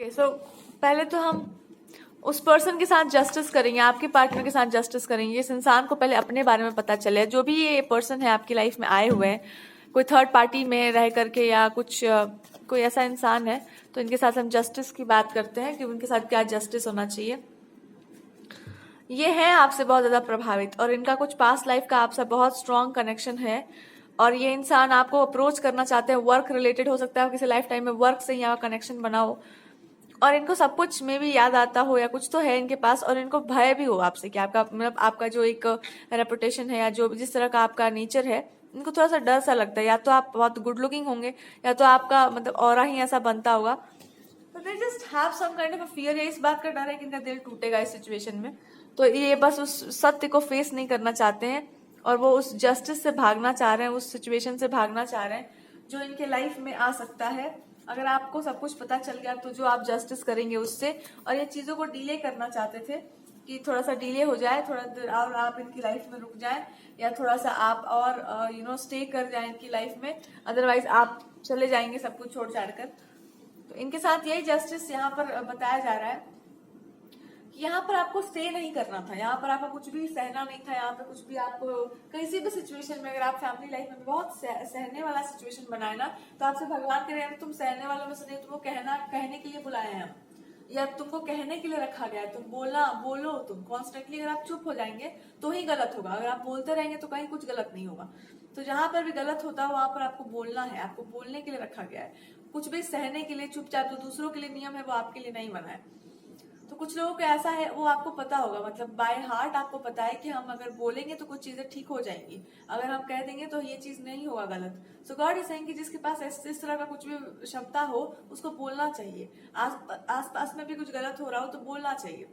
Okay so पहले तो हम उस पर्सन के साथ जस्टिस करेंगे, आपके पार्टनर के साथ जस्टिस करेंगे। इस इंसान को पहले अपने बारे में पता चले, जो भी ये पर्सन है आपकी लाइफ में आए हुए हैं, कोई थर्ड पार्टी में रह करके या कुछ कोई ऐसा इंसान है, तो इनके साथ हम जस्टिस की बात करते हैं कि उनके साथ क्या जस्टिस होना चाहिए। ये है आपसे बहुत ज्यादा प्रभावित और इनका कुछ पास्ट लाइफ का आपसे बहुत स्ट्रांग कनेक्शन है और ये इंसान आपको अप्रोच करना चाहते हैं। वर्क रिलेटेड हो सकता है, किसी लाइफ टाइम में वर्क से यहाँ कनेक्शन बनाओ और इनको सब कुछ में भी याद आता हो या कुछ तो है इनके पास और इनको भय भी हो आपसे कि आपका मतलब आपका जो एक रेपुटेशन है या जो जिस तरह का आपका नेचर है, इनको थोड़ा सा डर सा लगता है। या तो आप बहुत गुड लुकिंग होंगे या तो आपका मतलब ऑरा ही ऐसा बनता होगा, तो they just have some kind of a fear. इस बात का डर है कि इनका दिल टूटेगा इस सिचुएशन में, तो ये बस उस सत्य को फेस नहीं करना चाहते हैं और वो उस जस्टिस से भागना चाह रहे हैं, उस सिचुएशन से भागना चाह रहे हैं जो इनके लाइफ में आ सकता है। अगर आपको सब कुछ पता चल गया तो जो आप जस्टिस करेंगे उससे, और ये चीजों को डिले करना चाहते थे कि थोड़ा सा डिले हो जाए, थोड़ा देर और आप इनकी लाइफ में रुक जाएं या थोड़ा सा आप और स्टे कर जाएं इनकी लाइफ में, अदरवाइज आप चले जाएंगे सब कुछ छोड़ छाड़ कर। तो इनके साथ यही जस्टिस यहाँ पर बताया जा रहा है कि यहाँ पर आपको स्टे नहीं करना था, यहाँ पर आपको कुछ भी सहना नहीं था, यहाँ पर कुछ भी आपको किसी भी सिचुएशन में, अगर आप फैमिली लाइफ में बहुत सहने वाला सिचुएशन बनाए ना, तो आपसे भगवान कह रहे हैं तुम सहने वालों में से नहीं, तुमको कहने के लिए बुलाए हैं हम, या तुमको कहने के लिए रखा गया है, तुम बोलो तुम कॉन्स्टेंटली। अगर आप चुप हो जाएंगे तो ही गलत होगा, अगर आप बोलते रहेंगे तो कहीं कुछ गलत नहीं होगा। तो जहां पर भी गलत होता है वहां पर आपको बोलना है, आपको बोलने के लिए रखा गया है, कुछ भी सहने के लिए चुपचाप जो दूसरों के लिए नियम है वो आपके लिए नहीं बना है। तो कुछ लोगों को ऐसा है, वो आपको पता होगा, मतलब बाय हार्ट आपको पता है कि हम अगर बोलेंगे तो कुछ चीजें ठीक हो जाएंगी, अगर हम कह देंगे तो ये चीज नहीं होगा गलत। सो गॉड इज सेइंग कि जिसके पास इस तरह का कुछ भी क्षमता हो उसको बोलना चाहिए। आस पास में भी कुछ गलत हो रहा हो तो बोलना चाहिए।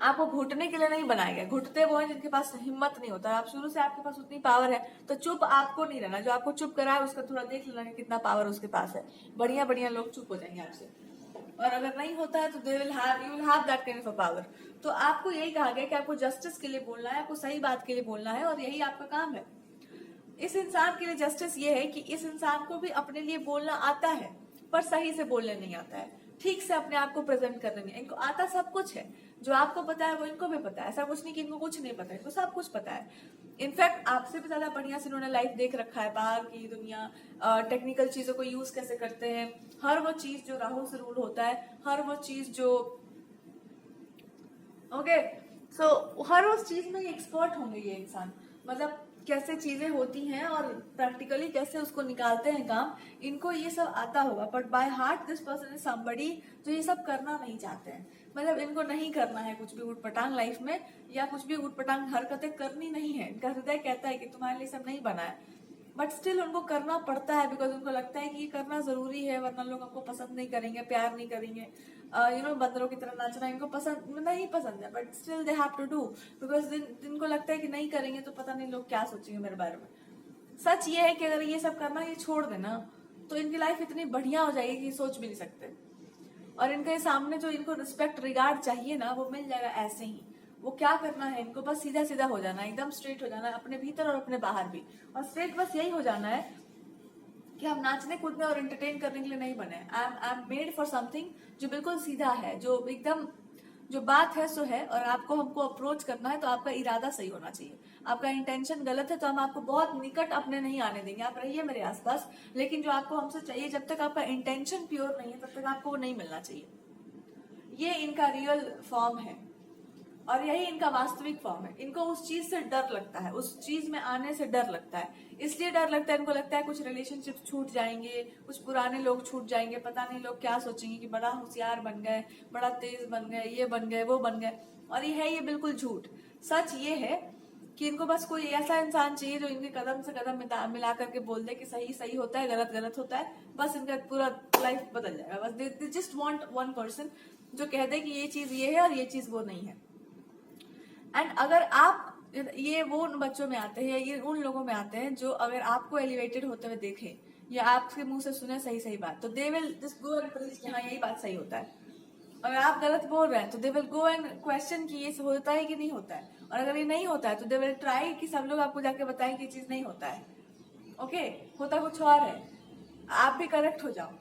आपको घुटने के लिए नहीं बनाया गया, घुटते वो हैं जिनके पास हिम्मत नहीं होता। आप शुरू से आपके पास उतनी पावर है तो चुप आपको नहीं रहना, जो आपको चुप करा है उसका थोड़ा देख लेना कि कितना पावर उसके पास है। बढ़िया बढ़िया लोग चुप हो जाएंगे आपसे, और अगर नहीं होता है तो you will have that kind of a power. तो आपको यही कहा गया कि आपको जस्टिस के लिए बोलना है, आपको सही बात के लिए बोलना है और यही आपका काम है। इस इंसान के लिए जस्टिस ये है कि इस इंसान को भी अपने लिए बोलना आता है पर सही से बोलने नहीं आता है, ठीक से अपने आप को प्रेजेंट करने नहीं। इनको आता सब कुछ है, जो आपको पता है वो इनको भी पता है। ऐसा कुछ नहीं कि इनको कुछ नहीं पता है, इनको सब कुछ पता है। इनफैक्ट आपसे भी ज्यादा बढ़िया से उन्होंने लाइफ देख रखा है, बाहर की दुनिया, टेक्निकल चीजों को यूज कैसे करते हैं, हर वो चीज जो राहु से रूल होता है, हर वो चीज जो हर उस चीज में एक्सपर्ट होंगे ये इंसान। मतलब कैसे चीजें होती हैं और प्रैक्टिकली कैसे उसको निकालते हैं काम, इनको ये सब आता होगा। But by heart this person is somebody जो ये सब करना नहीं चाहते हैं। मतलब इनको नहीं करना है कुछ भी उटपटांग लाइफ में, या कुछ भी उटपटांग हरकतें करनी नहीं है। इनका हृदय कहता है कि तुम्हारे लिए सब नहीं बना है, बट स्टिल उनको करना पड़ता है बिकॉज उनको लगता है कि ये करना जरूरी है, वरना लोग हमको पसंद नहीं करेंगे, प्यार नहीं करेंगे। बंदरों की तरह नाचना इनको नहीं पसंद है, but still they have to do because इनको लगता है कि नहीं करेंगे तो पता नहीं लोग क्या सोचेंगे मेरे बारे में। सच ये है कि अगर ये सब करना ये छोड़ देना तो इनकी लाइफ इतनी बढ़िया हो जाएगी कि सोच भी नहीं सकते। और इनके सामने जो इनको रिस्पेक्ट रिगार्ड चाहिए ना वो मिल जाएगा ऐसे ही। वो क्या करना है इनको, बस सीधा सीधा हो जाना है, एकदम स्ट्रेट हो जाना है, अपने भीतर और अपने बाहर भी। और स्ट्रेट बस यही हो जाना है कि हम नाचने कूदने और एंटरटेन करने के लिए नहीं बने। I am made for something जो बिल्कुल सीधा है, जो एकदम जो बात है सो है। और आपको हमको अप्रोच करना है तो आपका इरादा सही होना चाहिए। आपका इंटेंशन गलत है तो हम आपको बहुत निकट अपने नहीं आने देंगे, आप रहिए मेरे आसपास, लेकिन जो आपको हमसे चाहिए जब तक आपका इंटेंशन प्योर नहीं है तब तक आपको वो नहीं मिलना चाहिए। ये इनका रियल फॉर्म है और यही इनका वास्तविक फॉर्म है। इनको उस चीज से डर लगता है, उस चीज में आने से डर लगता है। इसलिए डर लगता है, इनको लगता है कुछ रिलेशनशिप छूट जाएंगे, कुछ पुराने लोग छूट जाएंगे, पता नहीं लोग क्या सोचेंगे कि बड़ा होशियार बन गए, बड़ा तेज बन गए, ये बन गए वो बन गए। और ये है ये बिल्कुल झूठ। सच ये है कि इनको बस कोई ऐसा इंसान चाहिए जो इनके कदम से कदम मिला करके बोल दे कि सही सही होता है, गलत गलत होता है, बस इनका पूरा लाइफ बदल जाएगा। बस they just want one person जो कह दे कि ये चीज ये है और ये चीज वो नहीं है। एंड अगर आप ये वो उन बच्चों में आते हैं, ये उन लोगों में आते हैं जो अगर आपको एलिवेटेड होते हुए देखें या आपके मुंह से सुने सही सही बात, तो they will just go and preach कि हाँ यही बात सही होता है। अगर आप गलत बोल रहे हैं तो they will go and question कि ये होता है कि नहीं होता है। और अगर ये नहीं होता है तो दे विल ट्राई कि सब लोग आपको जाके बताएं कि ये चीज नहीं होता है। ओके, होता कुछ और है, आप भी करेक्ट हो जाओ।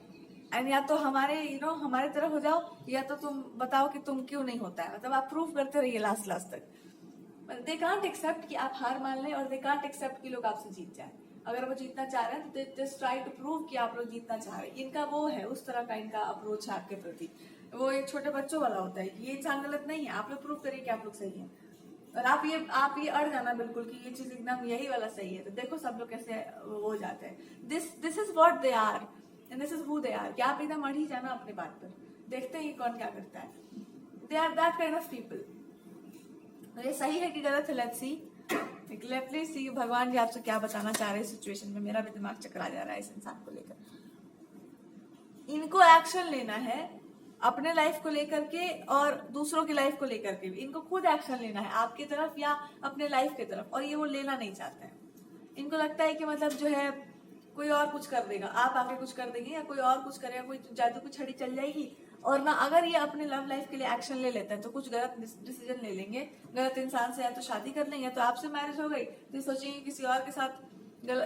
एंड या तो हमारे हमारे तरह हो जाओ, या तो तुम बताओ कि तुम क्यों नहीं होता है, मतलब आप प्रूव करते रहिए लास्ट लास्ट तक। दे कांट एक्सेप्ट कि आप हार मान लें, और दे कांट एक्सेप्ट कि लोग आपसे जीत जाए। अगर वो जीतना चाह रहे हैं तो जस्ट ट्राई टू प्रूव कि आप लोग जीतना चाह रहे हैं। इनका वो है, उस तरह का इनका अप्रोच है आपके प्रति। वो एक छोटे बच्चों वाला होता है कि ये इंसान गलत नहीं है, आप लोग प्रूव करिए कि आप लोग सही हैं। और आप ये अड़ जाना बिल्कुल कि ये चीज एकदम यही वाला सही है, तो देखो सब लोग कैसे हो जाते हैं। This is what they are and this is who they are. क्या आप एकदम अड़ ही जाना अपने बात पर, देखते ही कौन क्या करता है। They are that kind of people. ये सही है कि गलत है, लेट्स सी। प्लीज सी भगवान जी आपसे क्या बताना चाह रहे हैं सिचुएशन में। मेरा भी दिमाग चकरा जा रहा है इस इंसान को लेकर। इनको एक्शन लेना है अपने लाइफ को लेकर के और दूसरों की लाइफ को लेकर के भी। इनको खुद एक्शन लेना है आपकी तरफ या अपने लाइफ की तरफ, और ये वो लेना नहीं चाहते हैं। इनको लगता है कि मतलब जो है कोई और कुछ कर देगा, आप आके कुछ कर देंगे या कोई और कुछ करेगा, कोई जादू की छड़ी चल जाएगी। और ना अगर ये अपने लव लाइफ के लिए एक्शन ले लेते हैं तो कुछ गलत डिसीजन ले लेंगे, गलत इंसान से या तो शादी कर लेंगे, तो आपसे मैरिज हो गई तो सोचेंगे किसी और के साथ,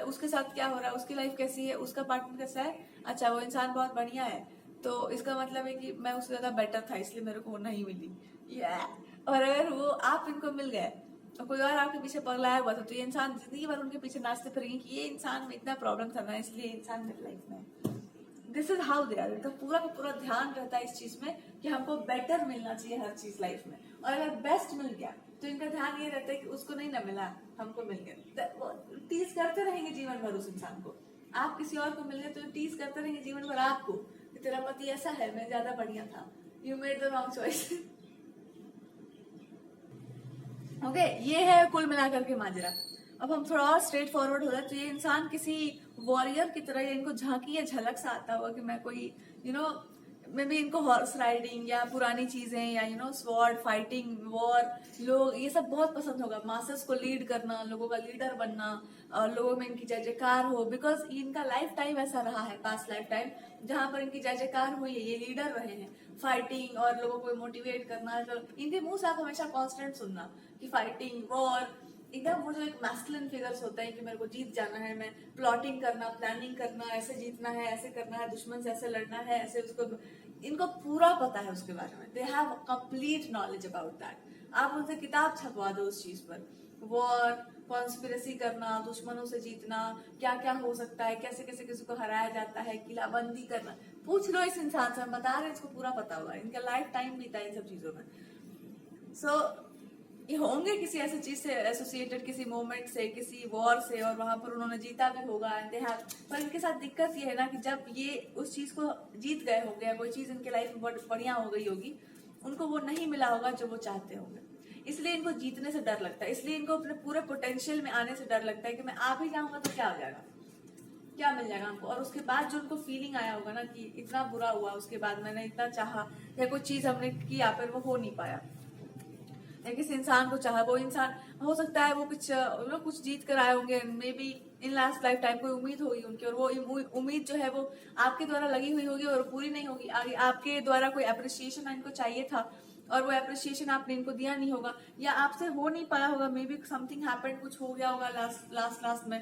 उसके साथ क्या हो रहा है, उसकी लाइफ कैसी है, उसका पार्टनर कैसा है, अच्छा वो इंसान बहुत बढ़िया है, तो इसका मतलब है कि मैं उससे ज्यादा बेटर था इसलिए मेरे को वो नहीं मिली। और अगर वो आप इनको मिल गए और कोई और आपके पीछे पगलाया हुआ था, तो ये इंसान जिंदगी भर उनके पीछे नाचते फिरेंगे कि ये इंसान में इतना प्रॉब्लम था ना, इसलिए इंसान मेरी लाइफ में। This is how they are. इनका पूरा का पूरा ध्यान रहता है इस चीज में कि हमको बेटर मिलना चाहिए हर चीज लाइफ में, और अगर बेस्ट मिल गया तो इनका ध्यान ये रहता है कि उसको नहीं ना मिला, हमको मिल गया। टीज करते रहेंगे जीवन भर उस इंसान को। आप किसी और को मिल गए तो टीज करते रहेंगे जीवन भर आपको, तेरा पति ऐसा है, मैं ज्यादा बढ़िया था, you made the wrong choice. Okay, ये है कुल मिलाकर के माजरा। अब हम थोड़ा और स्ट्रेट फॉरवर्ड हो जाए तो ये इंसान किसी वॉरियर की तरह, इनको झांकी या झलक सा आता होगा कि मैं कोई मे बी इनको हॉर्स राइडिंग या पुरानी चीजें या स्वॉर्ड फाइटिंग वॉर, लोग ये सब बहुत पसंद होगा। मासेस को लीड करना, लोगों का लीडर बनना, और लोगों में इनकी जय जयकार हो, बिकॉज इनका लाइफ टाइम ऐसा रहा है, पास्ट लाइफ टाइम, जहां पर इनकी जय जयकार हुई है, ये लीडर रहे हैं। फाइटिंग और लोगों को मोटिवेट करना, तो इनके मुंह से आप हमेशा कॉन्स्टेंट सुनना कि फाइटिंग वॉर, एकदम वो जो एक मैस्कुलिन फिगर्स होता है कि मेरे को जीत जाना है, मैं प्लॉटिंग करना, प्लानिंग करना, ऐसे जीतना है, ऐसे करना है, दुश्मन से ऐसे लड़ना है, ऐसे उसको, इनको पूरा पता है उसके बारे में। They have complete knowledge about that. आप उनसे किताब छपवा दो उस चीज पर, वॉर, कॉन्स्पिरेसी करना, दुश्मनों से जीतना, क्या क्या हो सकता है, कैसे कैसे किसी को हराया जाता है, किलाबंदी करना, पूछ लो इस इंसान से, हम बता रहे हैं इसको पूरा पता होगा, इनका लाइफ टाइम बीता है इन सब चीजों में। सो ये होंगे किसी ऐसी चीज से एसोसिएटेड, किसी मोमेंट से, किसी वॉर से, और वहां पर उन्होंने जीता भी होगा एंड दे हैव। पर इनके साथ दिक्कत ये है ना कि जब ये उस चीज को जीत गए होंगे, कोई चीज इनके लाइफ में बहुत बढ़िया हो गई होगी, उनको वो नहीं मिला होगा जो वो चाहते होंगे, इसलिए इनको जीतने से डर लगता है, इसलिए इनको अपने पूरे पोटेंशियल में आने से डर लगता है कि मैं आ भी जाऊंगा तो क्या हो जाएगा, क्या मिल जाएगा हमको। और उसके बाद जो उनको फीलिंग आया होगा ना कि इतना बुरा हुआ, उसके बाद मैंने इतना चाहा या कोई चीज हमने किया पर वो हो नहीं पाया, या किसी इंसान को चाहा, वो इंसान हो सकता है वो कुछ जीत कर आए होंगे, may be in last life time कोई उम्मीद होगी उनकी, और वो उम्मीद जो है वो आपके द्वारा लगी हुई होगी और पूरी नहीं होगी, आगे आपके द्वारा कोई अप्रिसिएशन इनको चाहिए था और वो अप्रिसिएशन आपने इनको दिया नहीं होगा, या आपसे हो नहीं पाया होगा, मे बी समथिंग हैपेंड, कुछ हो गया होगा लास्ट में।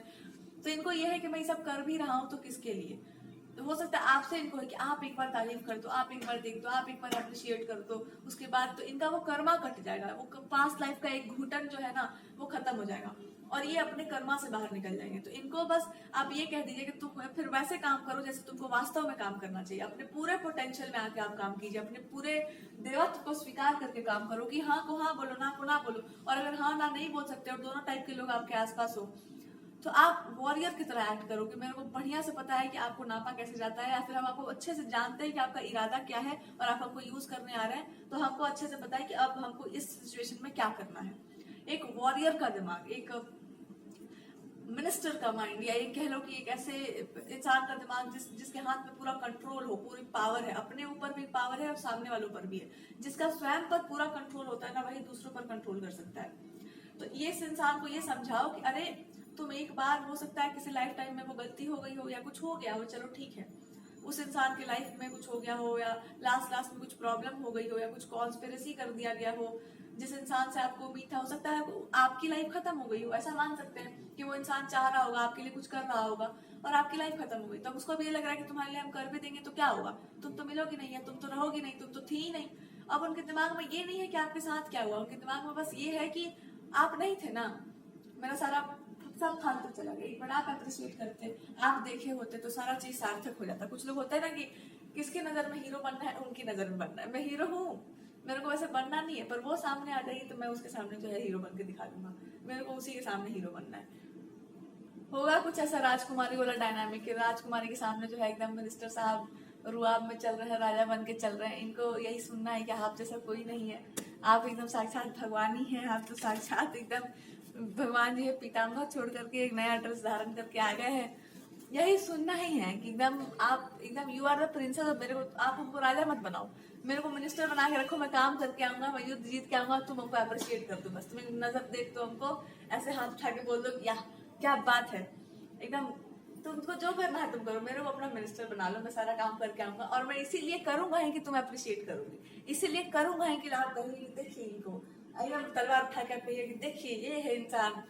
तो इनको ये है कि मैं ये सब कर भी रहा हूँ तो किसके लिए। तो हो सकता है आपसे इनको है कि आप एक बार तारीफ कर दो, आप एक बार देख दो, आप एक बार अप्रिशिएट कर दो, उसके बाद तो इनका वो कर्मा कट जाएगा, वो पास्ट लाइफ का एक घुटन जो है ना वो खत्म हो जाएगा और ये अपने कर्मा से बाहर निकल जाएंगे। तो इनको बस आप ये कह दीजिए कि तुम फिर वैसे काम करो जैसे तुमको वास्तव में काम करना चाहिए, अपने पूरे पोटेंशियल में आके आप काम कीजिए, अपने पूरे देवत्व को स्वीकार करके काम करो कि हाँ को हाँ बोलो, ना को ना बोलो। और अगर हाँ ना नहीं बोल सकते और दोनों टाइप के लोग आपके आसपास हो तो आप वॉरियर की तरह एक्ट करो कि मेरे को बढ़िया से पता है कि आपको नापा कैसे जाता है, या फिर हम आपको अच्छे से जानते हैं कि आपका इरादा क्या है और आप हमको यूज करने आ रहे हैं, तो हमको अच्छे से पता है कि अब हमको इस सिचुएशन में क्या करना है। एक वॉरियर का दिमाग, एक मिनिस्टर का माइंड, या एक कह लो कि एक ऐसे इंसान का दिमाग जिसके हाथ में पूरा कंट्रोल हो, पूरी पावर है, अपने ऊपर भी पावर है और सामने वालों पर भी है, जिसका स्वयं पर पूरा कंट्रोल होता है ना, वही दूसरों पर कंट्रोल कर सकता है। तो ये इस इंसान को ये समझाओ कि अरे तुम एक बार, हो सकता है किसी लाइफ टाइम में वो गलती हो गई हो या कुछ हो गया हो, चलो ठीक है, उस इंसान की लाइफ में कुछ हो गया हो, या लास्ट में कुछ प्रॉब्लम हो गई हो, या कुछ कॉन्स्पिरेसी कर दिया गया हो। जिस इंसान से आपको उम्मीद था, हो सकता है आपकी लाइफ खत्म हो गई हो, ऐसा मान सकते हैं कि वो इंसान चाह रहा होगा, आपके लिए कुछ कर रहा होगा और आपकी लाइफ खत्म हो गई। तब उसको भी ये लग रहा है कि तुम्हारे लिए हम कर भी देंगे तो क्या होगा, तुम तो मिलोगी नहीं है, तुम तो रहोगी नहीं, तुम तो थी ही नहीं। अब उनके दिमाग में ये नहीं है कि आपके साथ क्या हुआ, उनके दिमाग में बस ये है कि आप नहीं थे ना, मेरा सारा सब फालतू चला गया। एक बार आप अप्रिशिएट करते, आप देखे होते तो सारा चीज सार्थक हो जाता। कुछ लोग होते हैं ना कि किसके नजर में हीरो बनना है, उनकी नजर में बनना है। मैं हीरो हूँ, मेरे को वैसे बनना नहीं है, पर वो सामने आ जाएगी तो मैं उसके सामने जो है हीरो बन के दिखा दूंगा। मेरे को उसी के सामने हीरो बनना है। होगा कुछ ऐसा राजकुमारी वाला डायनामिक, राजकुमारी के सामने जो है एकदम मिनिस्टर साहब रुआब में चल रहे हैं, राजा बन के चल रहे हैं। इनको यही सुनना है कि आप जैसा कोई नहीं है, आप एकदम साक्षात भगवान ही हैं, आप तो साक्षात एकदम भगवान जी है। पीताम्बर छोड़ करके एक नया ड्रेस धारण करके आ गए हैं। यही सुनना ही है कि एकदम आप एकदम यू आर द प्रिंसेस। और मेरे को आप हमको राजा मत बनाओ, मेरे को मिनिस्टर बना के रखो, मैं काम करके आऊंगा, मैं युद्ध जीत के आऊंगा, तुम हमको अप्रिशिएट कर दो बस। तुम्हें नजर देख तो हमको ऐसे हाथ उठा के बोल दो या क्या बात है, एकदम तुमको जो करना है तुम करो, मेरे को अपना मिनिस्टर बना लो, मैं सारा काम करके आऊंगा। और मैं इसीलिए करूंगा है कि तुम अप्रिशिएट करोगे, इसीलिए करूंगा है कि आप कहोगे देखिए इनको, एकदम तलवार उठा के कहिए कि देखिए ये है इंसान।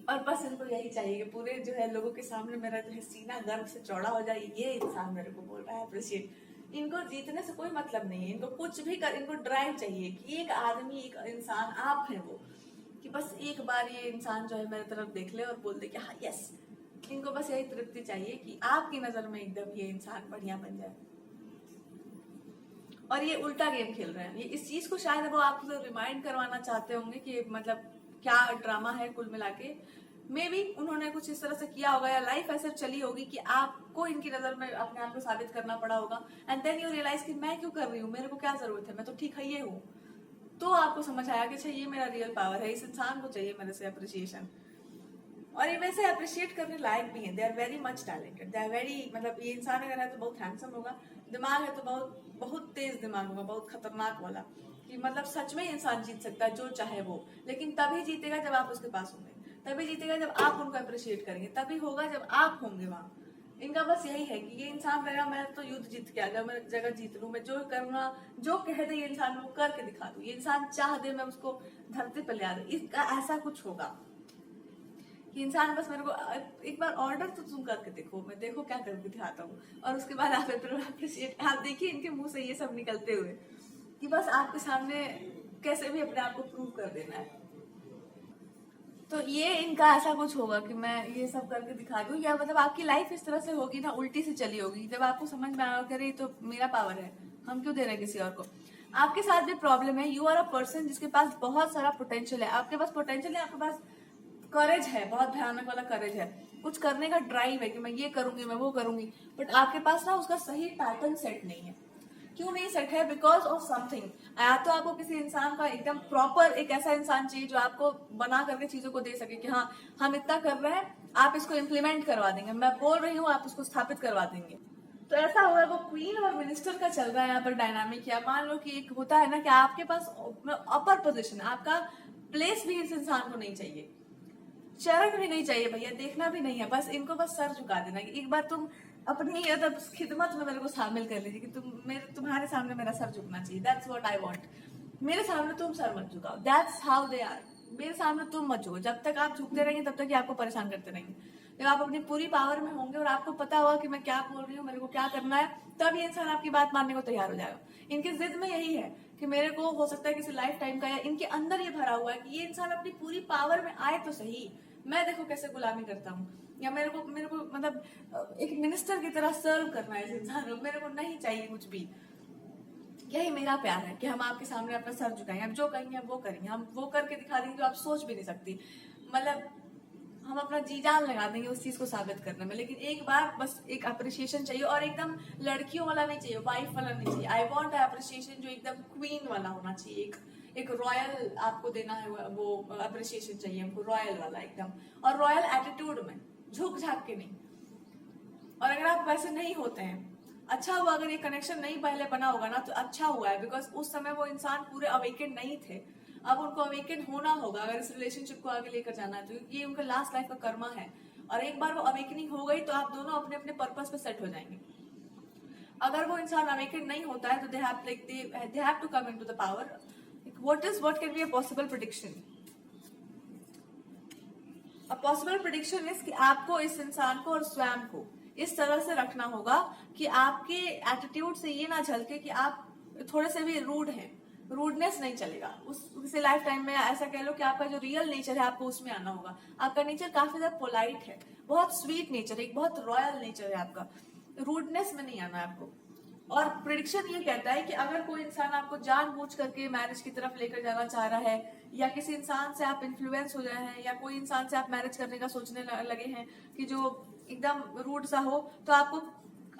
और बस इनको यही चाहिए कि पूरे जो है लोगों के सामने मेरा जो है सीना गर्व से चौड़ा हो जाए, ये इंसान मेरे को बोल रहा है अप्रिशिएट। इनको जीतने से कोई मतलब नहीं है, इनको कुछ भी कर, इनको ड्राइव चाहिए कि एक आदमी, एक इंसान आप है वो, कि बस एक बार ये इंसान जो है मेरी तरफ देख ले और बोल दे कि हाँ यस। इनको बस यही तृप्ति चाहिए कि आपकी नजर में एकदम ये इंसान बढ़िया बन जाए। और ये उल्टा गेम खेल रहे हैं, ये इस चीज को शायद वो आपको रिमाइंड करवाना चाहते होंगे कि मतलब क्या ड्रामा है कुल मिला के। मे बी उन्होंने कुछ इस तरह से किया होगा, या लाइफ ऐसे चली होगी कि आपको इनकी नजर में अपने आप को साबित करना पड़ा होगा। एंड देन यू रियलाइज कि मैं क्यों कर रही हूँ, मेरे को क्या जरूरत है, मैं तो ठीक है ये हूँ। तो आपको समझ आया कि अच्छा ये मेरा रियल पावर है, इस इंसान को चाहिए मेरे से अप्रिसिएशन। और ये वैसे अप्रिशिएट करने लायक भी हैं, they are very much talented, they are very, मतलब ये इंसान अगर है तो बहुत हैंडसम होगा, दिमाग है तो बहुत बहुत तेज दिमाग होगा, बहुत खतरनाक वाला, कि मतलब सच में इंसान जीत सकता है जो चाहे वो। लेकिन तभी जीतेगा जब आप उसके पास होंगे, तभी जीतेगा जब आप उनको अप्रिशिएट करेंगे, तभी होगा जब आप होंगे वहां। इनका बस यही है कि ये इंसान रहेगा, मैं तो युद्ध जीत के आ गया, मैं जगह जीत लूं, मैं जो करूंगा, जो कह दे ये इंसान वो करके दिखा दूं, ये इंसान चाह दे मैं उसको धरती पर ले आ दूं। इसका ऐसा कुछ होगा कि इंसान बस मेरे को एक बार ऑर्डर तो तुम करके देखो, मैं देखो क्या करके दिखाता हूँ, और उसके बाद आप अप्रिशिएट। आप देखिए इनके मुंह से ये सब निकलते हुए कि बस आपके सामने कैसे भी अपने आप को प्रूव कर देना है। तो ये इनका ऐसा कुछ होगा कि मैं ये सब करके दिखा दूं, या मतलब आपकी लाइफ इस तरह से होगी ना, उल्टी से चली होगी, जब आपको समझ में आएगा कि तो मेरा पावर है, हम क्यों दे रहे हैं किसी और को। आपके साथ भी प्रॉब्लम है, यू आर अ पर्सन जिसके पास बहुत सारा पोटेंशियल है, आपके पास पोटेंशियल है, आपके पास करेज है, बहुत भयानक वाला करेज है, कुछ करने का ड्राइव है कि मैं ये करूंगी, मैं वो करूंगी, बट आपके पास ना उसका सही पैटर्न सेट नहीं है। क्यों नहीं सेट है? Because of something. या तो आपको किसी इंसान का एकदम प्रॉपर एक ऐसा इंसान चाहिए जो आपको बना करके चीजों को दे सके कि हाँ हम इतना कर रहे हैं, आप इसको इम्प्लीमेंट करवा देंगे, मैं बोल रही हूँ आप उसको स्थापित करवा देंगे। तो ऐसा हुआ, वो क्वीन और मिनिस्टर का चल रहा है यहाँ पर डायनामिक। या मान लो कि एक होता है ना कि आपके पास अपर पोजिशन, आपका प्लेस भी इस इंसान को नहीं चाहिए, चरण भी नहीं चाहिए भैया, देखना भी नहीं है, बस इनको बस सर झुका देना कि एक बार तुम अपनी खिदमत में मेरे को शामिल कर लीजिए, कि तुम्हारे सामने मेरा सर झुकना चाहिए, दैट्स व्हाट आई वांट। मेरे सामने तुम सर मत झुकाओ, दैट्स हाउ दे आर। मेरे सामने तुम मत झुको, जब तक आप झुकते रहेंगे तब तक ही आपको परेशान करते रहेंगे। जब आप अपनी पूरी पावर में होंगे और आपको पता होगा कि मैं क्या बोल रही हूँ, मेरे को क्या करना है, तब ये इंसान आपकी बात मानने को तैयार हो जाएगा। इनकी जिद में यही है कि मेरे को हो सकता है किसी लाइफ टाइम का, या इनके अंदर ये भरा हुआ है कि ये इंसान अपनी पूरी पावर में आए तो सही, मैं देखो कैसे गुलामी करता हूँ, या मेरे को मतलब एक मिनिस्टर की तरह सर्व करना है इस इंसान को, मेरे को नहीं चाहिए कुछ भी। यही मेरा प्यार है कि हम आपके सामने अपना सर झुकाएंगे, हम जो कहेंगे हम वो करेंगे, हम वो करके दिखा देंगे जो आप सोच भी नहीं सकती, मतलब हम अपना जी जान लगा देंगे उस चीज को साबित करने में। लेकिन एक बार बस एक अप्रिशिएशन चाहिए, और एकदम लड़कियों वाला नहीं चाहिए, वाइफ वाला नहीं चाहिए। आई वॉन्ट अप्रिशिएशन जो एकदम क्वीन वाला होना चाहिए, एक रॉयल आपको देना है, वो अप्रिशिएशन चाहिए हमको, रॉयल वाला एकदम, और रॉयल एटीट्यूड में, झुक झाक के नहीं। और अगर आप वैसे नहीं होते हैं, अच्छा हुआ अगर ये कनेक्शन नहीं पहले बना होगा ना, तो अच्छा हुआ है, बिकॉज उस समय वो इंसान पूरे अवेकेंड नहीं थे, अब उनको अवेकन होना होगा अगर इस रिलेशनशिप को आगे लेकर जाना है। तो ये उनका लास्ट लाइफ का कर्मा है, और एक बार वो अवेकनिंग हो गई तो आप दोनों अपने अपने पर्पस पे सेट हो जाएंगे। अगर वो इंसान अवेकन नहीं होता है तो they have to come into the power. What can be a possible prediction? A possible prediction is कि आपको इस इंसान को और स्वयं को इस तरह से रखना होगा कि आपके एटीट्यूड से ये ना झलके कि आप थोड़े से भी रूड हैं. रूडनेस नहीं चलेगा. उस किसी लाइफ टाइम में ऐसा कह लो कि आपका जो रियल नेचर है आपको उसमें आना होगा. आपका नेचर काफी ज्यादा पोलाइट है, बहुत स्वीट नेचर है, एक बहुत रॉयल नेचर है आपका. रूडनेस में नहीं आना है आपको. और प्रिडिक्शन ये कहता है कि अगर कोई इंसान आपको जानबूझ करके मैरिज की तरफ लेकर जाना चाह रहा है, या किसी इंसान से आप इन्फ्लुएंस हो जाए हैं, या कोई इंसान से आप मैरिज करने का सोचने लगे हैं कि जो एकदम रूड सा हो, तो आपको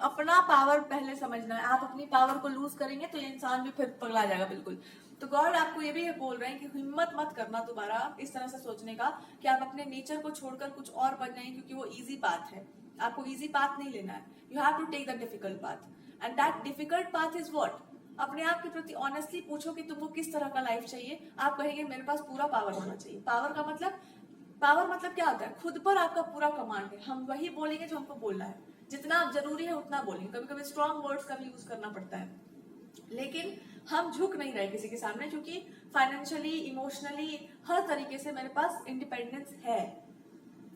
अपना पावर पहले समझना है. आप अपनी पावर को लूज करेंगे तो ये इंसान भी फिर पगला जाएगा बिल्कुल. तो गॉड आपको ये भी बोल रहे हैं कि हिम्मत मत करना दोबारा इस तरह से सोचने का कि आप अपने नेचर को छोड़कर कुछ और बन जाएंगे, क्योंकि वो इजी पाथ है. आपको इजी पाथ नहीं लेना है. You have to take the difficult path. And that difficult path is what? अपने आप के प्रति ऑनेस्टली पूछो कि तुमको किस तरह का लाइफ चाहिए. आप कहेंगे मेरे पास पूरा पावर होना चाहिए. पावर मतलब क्या होता है? खुद पर आपका पूरा कमांड है. हम वही बोलेंगे जो हमको बोलना है. जितना जरूरी है उतना बोलेंगे. कभी कभी स्ट्रॉन्ग वर्ड्स का भी यूज करना पड़ता है, लेकिन हम झुक नहीं रहे किसी के सामने, क्योंकि फाइनेंशियली, इमोशनली, हर तरीके से मेरे पास इंडिपेंडेंस है.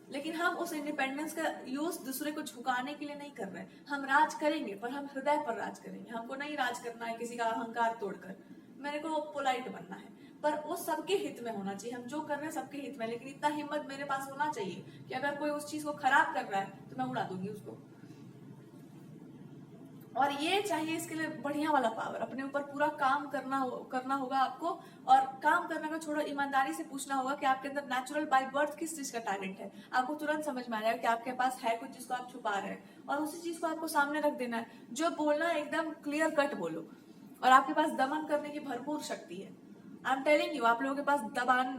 लेकिन हम उस इंडिपेंडेंस का यूज दूसरे को झुकाने के लिए नहीं कर रहे. हम राज करेंगे पर हम हृदय पर राज करेंगे. हमको नहीं राज करना है किसी का अहंकार तोड़कर. मेरे को पोलाइट बनना है, पर वो सबके हित में होना चाहिए. हम जो कर रहे हैं सबके हित में, लेकिन इतना हिम्मत मेरे पास होना चाहिए कि अगर कोई उस चीज को खराब कर रहा है तो मैं उड़ा दूंगी उसको. और ये चाहिए इसके लिए बढ़िया वाला पावर. अपने ऊपर पूरा काम करना होगा आपको. और काम करने का छोड़ो, ईमानदारी से पूछना होगा कि आपके अंदर नेचुरल बाय बर्थ किस चीज का टैलेंट है. आपको तुरंत समझ में आ जाएगा कि आपके पास है कुछ जिसको आप छुपा रहे हैं, और उसी चीज को आपको सामने रख देना है. जो बोलना है एकदम क्लियर कट बोलो. और आपके पास दमन करने की भरपूर शक्ति है. आई एम टेलिंग यू, आप लोगों के पास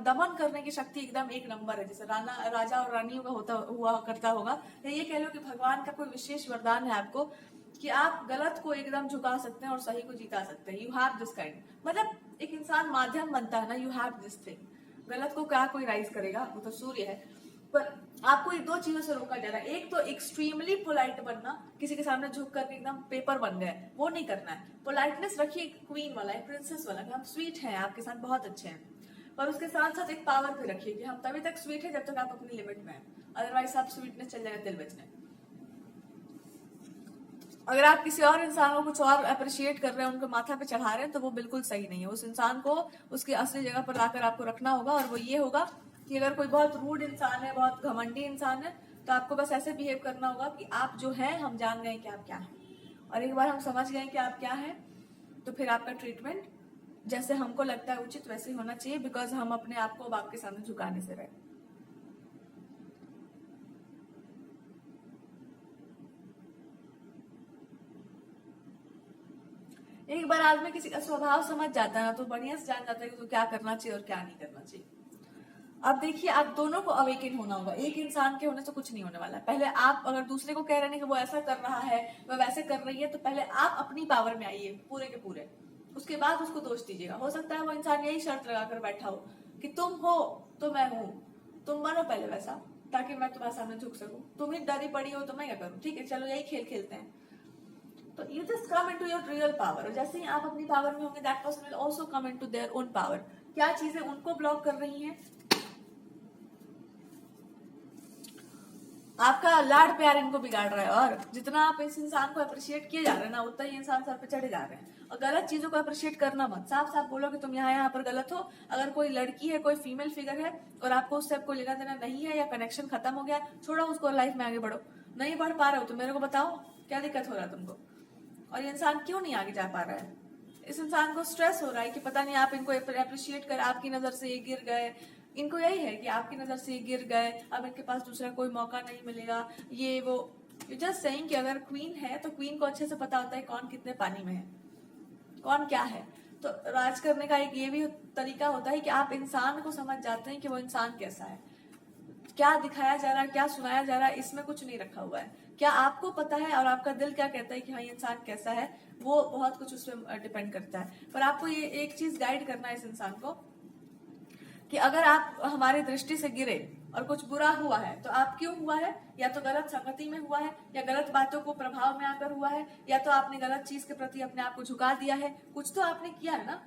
दमन करने की शक्ति एकदम एक नंबर है. जैसे राजा और रानियों का हुआ करता होगा, ये कह लो कि भगवान का कोई विशेष वरदान है आपको कि आप गलत को एकदम झुका सकते हैं और सही को जिता सकते हैं. You have this kind. मतलब एक इंसान माध्यम बनता है ना, यू हैव दिस थिंग. गलत को क्या कोई राइज करेगा, वो तो सूर्य है. पर आपको ये दो चीजों से रोका जा रहा है. एक तो एक्सट्रीमली पोलाइट बनना, किसी के सामने झुक करके एकदम पेपर बन गए, वो नहीं करना है. पोलाइटनेस रखिए क्वीन वाला, एक प्रिंसेस वाला, कि हम स्वीट हैं, आपके साथ बहुत अच्छे हैं. पर उसके साथ साथ एक पावर भी रखिए कि हम तभी तक स्वीट है जब तक आप अपनी लिमिट में हैं. अदरवाइज आप स्वीटनेस चल जाएगा दिल बचने. अगर आप किसी और इंसान को कुछ और अप्रिशिएट कर रहे हैं, उनको माथा पे चढ़ा रहे हैं, तो वो बिल्कुल सही नहीं है. उस इंसान को उसकी असली जगह पर लाकर आपको रखना होगा. और वो ये होगा कि अगर कोई बहुत रूड इंसान है, बहुत घमंडी इंसान है, तो आपको बस ऐसे बिहेव करना होगा कि आप जो हैं, हम जान गए कि आप क्या हैं. और एक बार हम समझ गए कि आप क्या हैं, तो फिर आपका ट्रीटमेंट जैसे हमको लगता है उचित वैसे ही होना चाहिए. बिकॉज हम अपने आप को अब आपके सामने झुकाने से रहे. एक बार आदमी किसी का स्वभाव समझ जाता है ना, तो बढ़िया से जान जाता है कि तो क्या करना चाहिए और क्या नहीं करना चाहिए. अब देखिए, आप दोनों को अवेकन होना होगा. एक इंसान के होने से कुछ नहीं होने वाला. पहले आप अगर दूसरे को कह रहे हैं कि वो ऐसा कर रहा है, वह वैसे कर रही है, तो पहले आप अपनी पावर में आइए पूरे के पूरे. उसके बाद उसको दोष दीजिएगा. हो सकता है वो इंसान यही शर्त लगाकर बैठा हो कि तुम हो तो मैं हूं, तुम बनो पहले वैसा, ताकि मैं तुम्हारे सामने झुक सकूं. तुम ही डरी पड़ी हो तो मैं क्या करूं. ठीक है, चलो यही खेल खेलते हैं. तो you just come into your real power. और जैसे ही आप अपनी पावर में होंगे, that person will also come into their own power. क्या चीजें उनको ब्लॉक कर रही हैं? आपका लाड प्यार इनको बिगाड़ रहा है. और जितना आप इस इंसान को अप्रिशिएट किए जा रहे हैं ना, उतना ही इंसान सर पे चढ़े जा रहे हैं. और गलत चीजों को अप्रिशिएट करना मत. साफ साफ बोलो कि तुम यहाँ पर गलत हो. अगर कोई लड़की है, कोई फीमेल फिगर है, और आपको उससे कोई लेना देना नहीं है, या कनेक्शन खत्म हो गया, छोड़ो उसको, लाइफ में आगे बढ़ो. नहीं बढ़ पा रहे हो तो मेरे को बताओ क्या दिक्कत हो रहा है तुमको, और ये इंसान क्यों नहीं आगे जा पा रहा है. इस इंसान को स्ट्रेस हो रहा है कि पता नहीं आप इनको अप्रिशिएट कर आपकी नजर से ये गिर गए. इनको यही है कि आपकी नजर से ये गिर गए, अब इनके पास दूसरा कोई मौका नहीं मिलेगा, ये वो. यू जस्ट सेइंग कि अगर क्वीन है तो क्वीन को अच्छे से पता होता है कौन कितने पानी में है, कौन क्या है. तो राज करने का एक ये भी तरीका होता है कि आप इंसान को समझ जाते हैं कि वो इंसान कैसा है. क्या दिखाया जा रहा है, क्या सुनाया जा रहा है, इसमें कुछ नहीं रखा हुआ है. क्या आपको पता है और आपका दिल क्या कहता है कि हाँ ये इंसान कैसा है, वो बहुत कुछ उसमें डिपेंड करता है. पर आपको ये एक चीज गाइड करना है इस इंसान को कि अगर आप हमारी दृष्टि से गिरे और कुछ बुरा हुआ है तो आप क्यों हुआ है, या तो गलत संगति में हुआ है, या गलत बातों को प्रभाव में आकर हुआ है, या तो आपने गलत चीज के प्रति अपने आप को झुका दिया है, कुछ तो आपने किया है ना।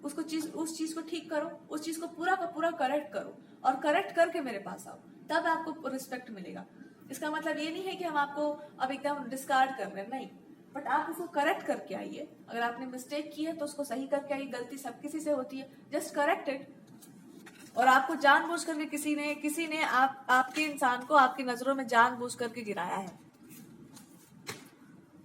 उस चीज को ठीक करो, उस चीज को पूरा का पूरा करेक्ट करो, और करेक्ट करके मेरे पास आओ, तब आपको रिस्पेक्ट मिलेगा। इसका मतलब ये नहीं है कि हम आपको अब एकदम डिस्कार्ड कर रहे हैं, नहीं, बट आप उसको करेक्ट करके आइए। अगर आपने मिस्टेक की है तो उसको सही करके आइए। गलती सब किसी से होती है, जस्ट करेक्ट इट। और आपको जानबूझ करके किसी ने आपके इंसान को आपकी नजरों में जानबूझ करके गिराया है,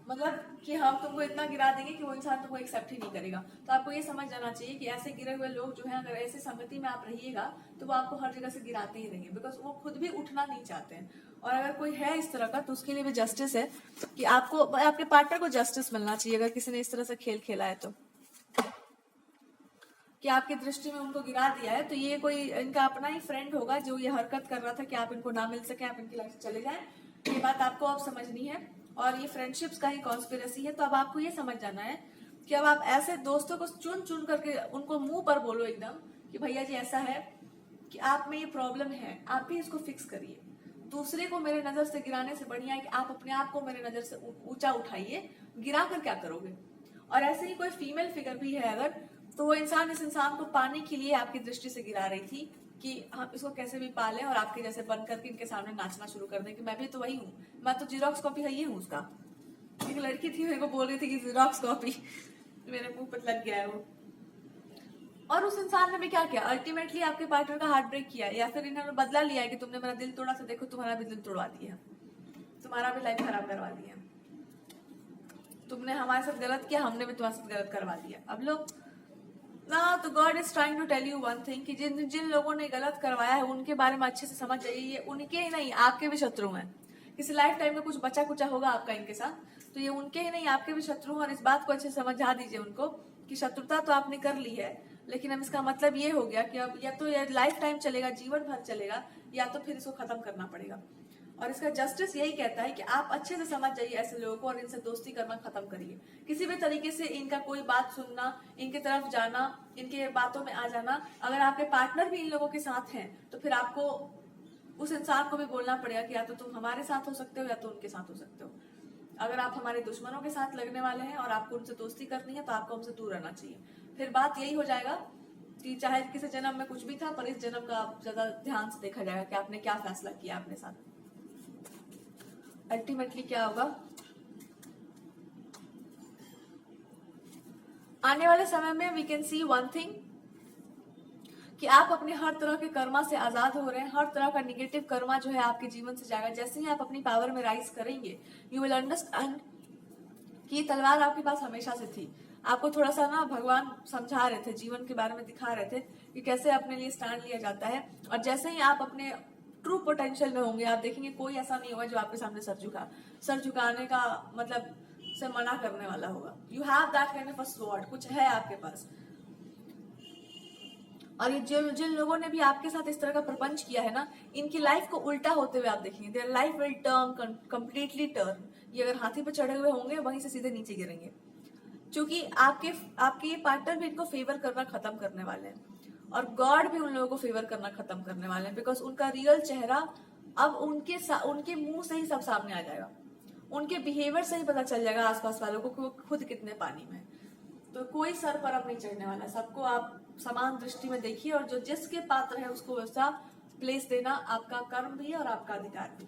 मतलब कि हम तुमको इतना गिरा देंगे कि वो इंसान तुमको एक्सेप्ट ही नहीं करेगा। तो आपको ये समझ जाना चाहिए कि ऐसे गिरे हुए लोग जो हैं, अगर ऐसी संगति में आप रहिएगा तो वो आपको हर जगह से गिराते ही रहेंगे, बिकॉज वो खुद भी उठना नहीं चाहते हैं। और अगर कोई है इस तरह का तो उसके लिए भी जस्टिस है कि आपको आपके पार्टनर को जस्टिस मिलना चाहिए। अगर किसी ने इस तरह से खेल खेला है तो कि आपकी दृष्टि में उनको गिरा दिया है, तो ये कोई इनका अपना ही फ्रेंड होगा जो ये हरकत कर रहा था कि आप इनको ना मिल सके, आप इनकी लाइफ से चले जाएं। ये बात आपको अब समझनी है, और ये फ्रेंडशिप्स का ही कॉन्स्पिरेसी है। तो अब आपको ये समझ जाना है कि अब आप ऐसे दोस्तों को चुन चुन करके उनको मुंह पर बोलो एकदम कि भैया जी ऐसा है कि आप में ये प्रॉब्लम है, आप भी इसको फिक्स करिए। दूसरे को मेरे नजर से गिराने से बढ़िया है कि आप अपने आप को मेरे नजर से ऊंचा उठाइए। गिरा कर क्या करोगे? और ऐसे ही कोई फीमेल फिगर भी है अगर, तो वो इंसान इस इंसान को पाने के लिए आपकी दृष्टि से गिरा रही थी कि हम इसको कैसे भी पालें और आपके जैसे बन करके इनके सामने नाचना शुरू कर दें कि मैं भी तो वही हूँ, मैं तो जीरोक्स कॉपी है, ये हूँ उसका। एक लड़की थी मेरे को बोल रही थी कि जीरोक्स कॉपी, मेरे मुंह पर लग गया है वो। और उस इंसान ने भी क्या किया, अल्टीमेटली आपके पार्टनर का हार्ट ब्रेक किया, या फिर इन्होंने बदला लिया है कि तुमने मेरा दिल तोड़ा, तो देखो तुम्हारा भी दिल तोड़वा दिया, तुम्हारा भी लाइफ खराब करवा दिया, तुमने हमारे साथ गलत किया, हमने भी तुम्हारे साथ गलत करवा दिया। अब लोग ना, तो God is trying to tell you one thing कि जिन जिन लोगों ने गलत करवाया है उनके बारे में अच्छे से समझ जाइए। ये उनके ही नहीं, आपके भी शत्रु हैं। किसी लाइफ टाइम में कुछ बचा कुचा होगा आपका इनके साथ, तो ये उनके ही नहीं आपके भी शत्रु हैं। और इस बात को अच्छे से समझा दीजिए उनको कि शत्रुता तो आपने कर ली है, लेकिन अब इसका मतलब ये हो गया कि अब या तो ये लाइफ टाइम चलेगा, जीवन भर चलेगा, या तो फिर इसको खत्म करना पड़ेगा। और इसका जस्टिस यही कहता है कि आप अच्छे से समझ जाइए ऐसे लोगों को और इनसे दोस्ती करना खत्म करिए। किसी भी तरीके से इनका कोई बात सुनना, इनके तरफ जाना, इनके बातों में आ जाना, अगर आपके पार्टनर भी इन लोगों के साथ हैं तो फिर आपको उस इंसान को भी बोलना पड़ेगा कि या तो तुम हमारे साथ हो सकते हो या तो उनके साथ हो सकते हो। अगर आप हमारे दुश्मनों के साथ लगने वाले हैं और आपको उनसे दोस्ती करनी है तो आपको हमसे दूर रहना चाहिए। फिर बात यही हो जाएगा कि चाहे किसी जन्म में कुछ भी था, पर इस जन्म का ज्यादा ध्यान से देखा जाएगा कि आपने क्या फैसला किया अपने साथ। अल्टीमेटली क्या होगा, आने वाले समय में we can see one thing कि आप अपने हर तरह के कर्मा से आजाद हो रहे हैं। हर तरह का निगेटिव कर्मा जो है आपके जीवन से जाएगा। जैसे ही आप अपनी पावर में राइज करेंगे, यू विल अंडरस्टैंड कि तलवार आपके पास हमेशा से थी। आपको थोड़ा सा ना भगवान समझा रहे थे, जीवन के बारे में दिखा रहे थे कि कैसे अपने लिए स्टैंड लिया जाता है। और जैसे ही आप अपने ट्रू पोटेंशियल में होंगे, आप देखेंगे कोई ऐसा नहीं होगा जो आपके सामने सर झुकाने का मतलब से मना करने वाला होगा। You have that kind of a sword, कुछ है आपके पास। और ये जिन लोगों ने भी आपके साथ इस तरह का प्रपंच किया है ना, इनकी लाइफ को उल्टा होते हुए आप देखेंगे। Their life will turn completely turn. ये अगर हाथी पर चढ़े हुए होंगे वहीं से सीधे नीचे गिरेंगे, क्योंकि आपके पार्टनर भी इनको फेवर करना खत्म करने वाले हैं, और गॉड भी उन लोगों को फेवर करना खत्म करने वाले हैं। बिकॉज उनका रियल चेहरा अब उनके मुंह से ही सब सामने आ जाएगा, उनके बिहेवियर से ही पता चल जाएगा आसपास वालों को कि वो खुद कितने पानी में। तो कोई सर पर अब नहीं चढ़ने वाला, सबको आप समान दृष्टि में देखिए, और जो जिसके पात्र है उसको वैसा प्लेस देना आपका कर्म भी है और आपका अधिकार भी।